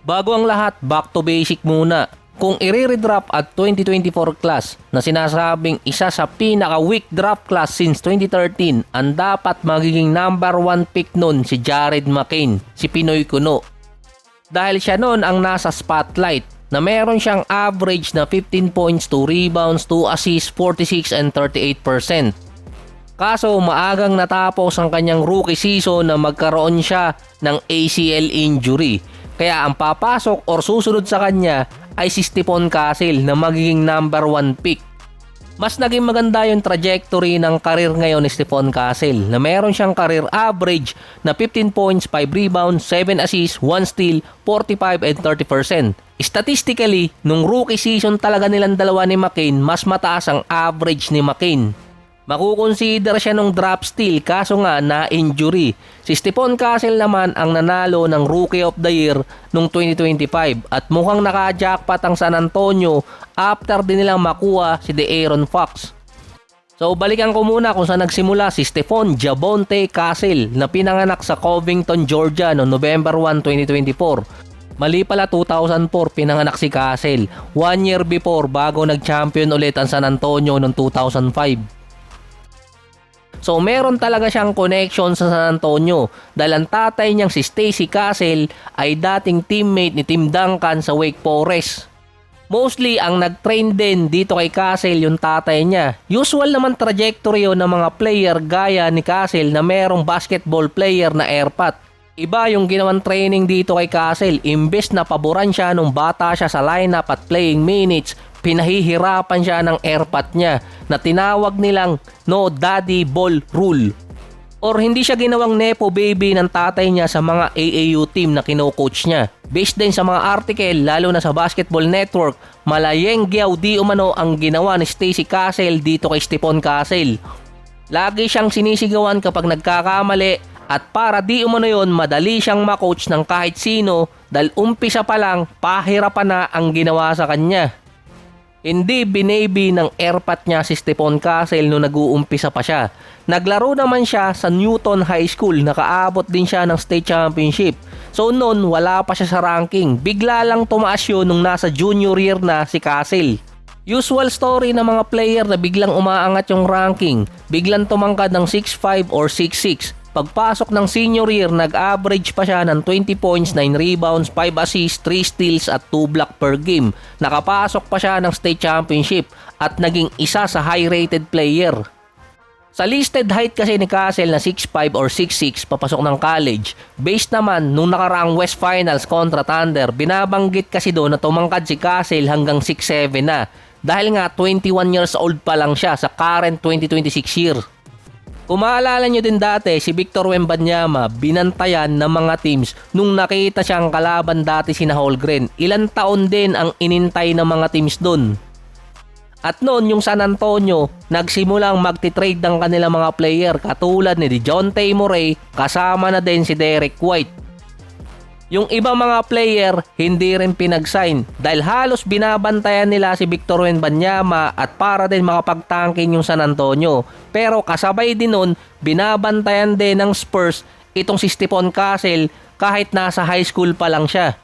Bago ang lahat, back to basic muna. Kung i-redraft at 2024 class na sinasabing isa sa pinaka-weak draft class since 2013, ang dapat magiging number 1 pick nun si Jared McCain, si Pinoy Kuno. Dahil siya nun ang nasa spotlight na meron siyang average na 15 points, 2 rebounds, 2 assists, 46 and 38%. Kaso maagang natapos ang kanyang rookie season na magkaroon siya ng ACL injury. Kaya ang papasok or susunod sa kanya ay si Stephon Castle na magiging number 1 pick. Mas naging maganda yung trajectory ng career ngayon ni Stephon Castle na meron siyang career average na 15 points, 5 rebounds, 7 assists, 1 steal, 45 and 30%. Statistically, nung rookie season talaga nilang dalawa ni McCain, mas mataas ang average ni McCain. Makukonsider siya nung drop steal kaso nga na-injury. Si Stephon Castle naman ang nanalo ng Rookie of the Year nung 2025 at mukhang naka-jackpot ang San Antonio after din nilang makuha si De'Aaron Fox. So balikan ko muna kung saan nagsimula si Stephon Javonte Castle na pinanganak sa Covington, Georgia noong November 1, 2024. Mali pala, 2004 pinanganak si Castle, 1 year before bago nag-champion ulit ang San Antonio noong 2005. So meron talaga siyang connection sa San Antonio dahil ang tatay niyang si Stacey Castle ay dating teammate ni Tim Duncan sa Wake Forest. Mostly ang nag-train din dito kay Castle yung tatay niya. Usual naman trajectory yun ng mga player gaya ni Castle na merong basketball player na airpat. Iba yung ginawang training dito kay Castle. Imbes na paboran siya nung bata siya sa lineup at playing minutes, pinahihirapan siya ng airpat niya na tinawag nilang no daddy ball rule. Or hindi siya ginawang nepo baby ng tatay niya sa mga AAU team na kino-coach niya. Based din sa mga article lalo na sa Basketball Network, malayengyaw di umano ang ginawa ni Stacey Castle dito kay Stephon Castle. Lagi siyang sinisigawan kapag nagkakamali at para di umano yon madali siyang makoach ng kahit sino dahil umpisa pa lang pahirapan na ang ginawa sa kanya. Hindi binaby ng airpat niya si Stephon Castle nung nag-uumpisa pa siya. Naglaro naman siya sa Newton High School, nakaabot din siya ng state championship. So noon wala pa siya sa ranking, bigla lang tumaas yun nung nasa junior year na si Castle. Usual story ng mga player na biglang umaangat yung ranking, biglang tumangkad ng 6'5 or 6'6. Pagpasok ng senior year, nag-average pa siya ng 20 points, 9 rebounds, 5 assists, 3 steals at 2 block per game. Nakapasok pa siya ng state championship at naging isa sa high-rated player. Sa listed height kasi ni Castle na 6'5 or 6'6 papasok ng college, based naman nung nakaraang West Finals kontra Thunder, binabanggit kasi doon na tumangkad si Castle hanggang 6'7 na. Dahil nga 21 years old pa lang siya sa current 2026 year. Kung maalala nyo din dati, si Victor Wembanyama binantayan ng mga teams nung nakita siyang kalaban dati sina Holmgren. Ilang taon din ang inintay ng mga teams dun. At noon yung San Antonio, nagsimulang magtitrade ng kanilang mga player katulad ni DeJounte Murray, kasama na din si Derek White. Yung ibang mga player hindi rin pinag-sign dahil halos binabantayan nila si Victor Wembanyama at para din makapagtangking yung San Antonio. Pero kasabay din nun, binabantayan din ng Spurs itong si Stephon Castle kahit nasa high school pa lang siya.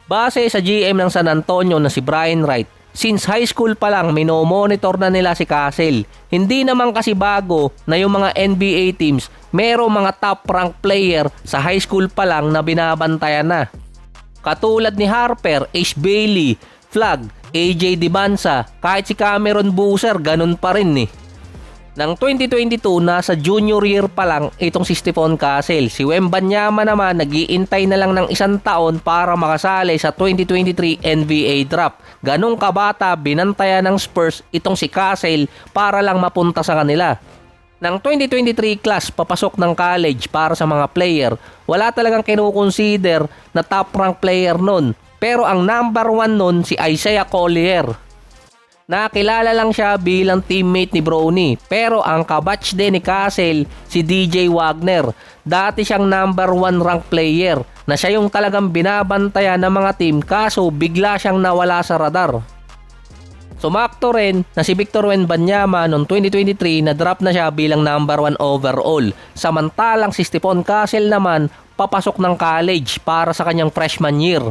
Base sa GM ng San Antonio na si Brian Wright, since high school pa lang minomonitor na nila si Castle. Hindi naman kasi bago na yung mga NBA teams merong mga top rank player sa high school pa lang na binabantayan na. Katulad ni Harper, Ace Bailey, Flagg, AJ Dibansa, kahit si Cameron Boozer ganun pa rin eh. Nang 2022, nasa junior year pa lang itong si Stephon Castle. Si Wembanyama naman nag-iintay na lang ng 1 taon para makasali sa 2023 NBA draft. Ganong kabata binantayan ng Spurs itong si Castle para lang mapunta sa kanila. Nang 2023 class papasok ng college para sa mga player, wala talagang kinukonsider na top rank player nun. Pero ang number 1 nun si Isaiah Collier. Nakilala lang siya bilang teammate ni Bronny, pero ang kabatch din ni Castle si DJ Wagner. Dati siyang number 1 rank player na siya yung talagang binabantayan ng mga team kaso bigla siyang nawala sa radar. Sumakto rin na si Victor Wembanyama noong 2023 na drop na siya bilang number 1 overall. Samantalang si Stephon Castle naman papasok ng college para sa kanyang freshman year.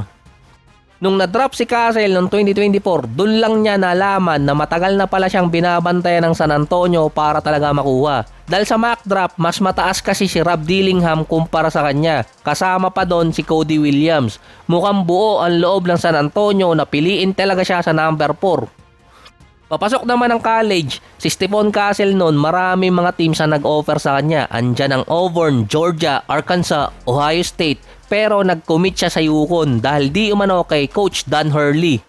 Nung na-drop si Castle noong 2024, dun lang niya nalaman na matagal na pala siyang binabantayan ng San Antonio para talaga makuha. Dahil sa mock drop, mas mataas kasi si Rob Dillingham kumpara sa kanya. Kasama pa doon si Cody Williams. Mukhang buo ang loob ng San Antonio na piliin talaga siya sa number 4. Papasok naman ng college, si Stephon Castle noon maraming mga teams na nag-offer sa kanya. Andyan ang Auburn, Georgia, Arkansas, Ohio State. Pero nag-commit siya sa Yukon dahil di umano kay Coach Dan Hurley.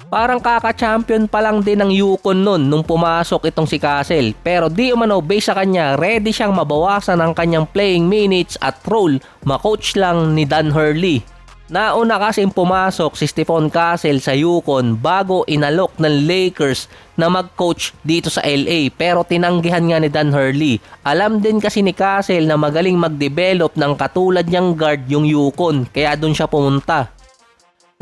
Parang kaka-champion pa lang din ng Yukon noon nung pumasok itong si Castle. Pero di umano base sa kanya, ready siyang mabawasan ang kanyang playing minutes at role, ma-coach lang ni Dan Hurley. Nauna kasing pumasok si Stephon Castle sa Yukon bago inalok ng Lakers na mag-coach dito sa LA, pero tinanggihan nga ni Dan Hurley. Alam din kasi ni Castle na magaling mag-develop ng katulad niyang guard yung Yukon, kaya doon siya pumunta.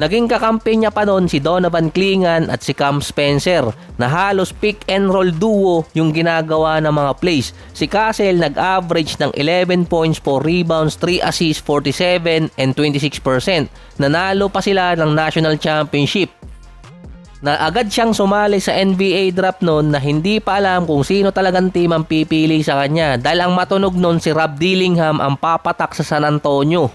Naging kakampi niya pa noon si Donovan Clingan at si Cam Spencer na halos pick and roll duo yung ginagawa ng mga plays. Si Castle nag-average ng 11 points, 4 rebounds, 3 assists, 47 and 26%. Nanalo pa sila ng national championship. Na agad siyang sumali sa NBA draft noon na hindi pa alam kung sino talagang team ang pipili sa kanya dahil ang matunog noon si Rob Dillingham ang papatak sa San Antonio.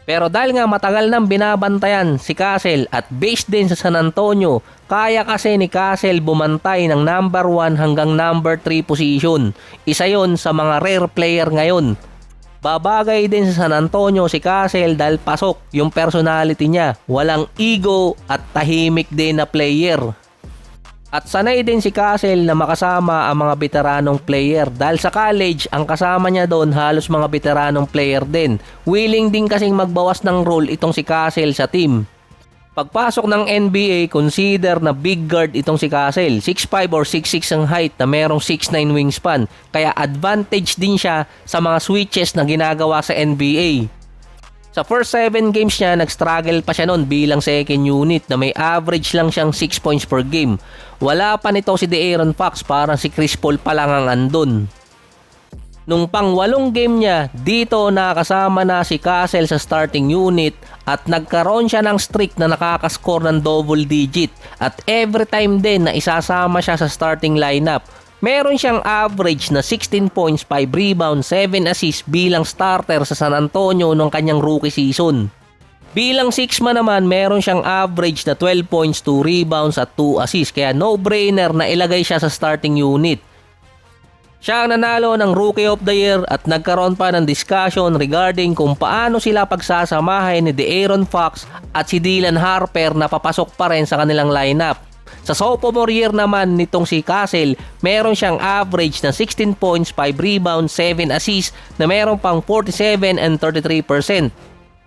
Pero dahil nga matagal nang binabantayan si Castle at based din sa San Antonio, kaya kasi ni Castle bumantay ng number 1 hanggang number 3 position. Isa yon sa mga rare player ngayon. Babagay din sa San Antonio si Castle dahil pasok yung personality niya. Walang ego at tahimik din na player. At sanay din si Castle na makasama ang mga veteranong player dahil sa college ang kasama niya doon halos mga veteranong player din. Willing din kasing magbawas ng role itong si Castle sa team. Pagpasok ng NBA, consider na big guard itong si Castle. 6'5 or 6'6 ang height na merong 6'9 wingspan. Kaya advantage din siya sa mga switches na ginagawa sa NBA. Sa first 7 games niya, nag-struggle pa siya noon bilang second unit na may average lang siyang 6 points per game. Wala pa nito si De'Aaron Fox, parang si Chris Paul pa lang ang andun. Nung pang-8 game niya, dito nakasama na si Castle sa starting unit at nagkaroon siya ng streak na nakakascore ng double digit. At every time din na isasama siya sa starting lineup, meron siyang average na 16 points, 5 rebounds, 7 assists bilang starter sa San Antonio noong kanyang rookie season. Bilang 6-man naman, meron siyang average na 12 points, 2 rebounds at 2 assists. Kaya no-brainer na ilagay siya sa starting unit. Siya ang nanalo ng Rookie of the Year at nagkaroon pa ng discussion regarding kung paano sila pagsasamahin ni De'Aaron Fox at si Dylan Harper na papasok pa rin sa kanilang lineup. Sa sophomore year naman nitong si Castle, meron siyang average na 16 points, 5 rebounds, 7 assists na meron pang 47 and 33%.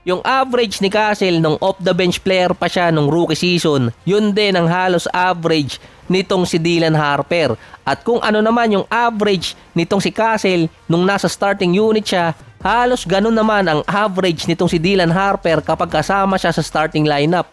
Yung average ni Castle nung off-the-bench player pa siya nung rookie season, yun din ang halos average nitong si Dylan Harper. At kung ano naman yung average nitong si Castle nung nasa starting unit siya, halos ganun naman ang average nitong si Dylan Harper kapag kasama siya sa starting lineup.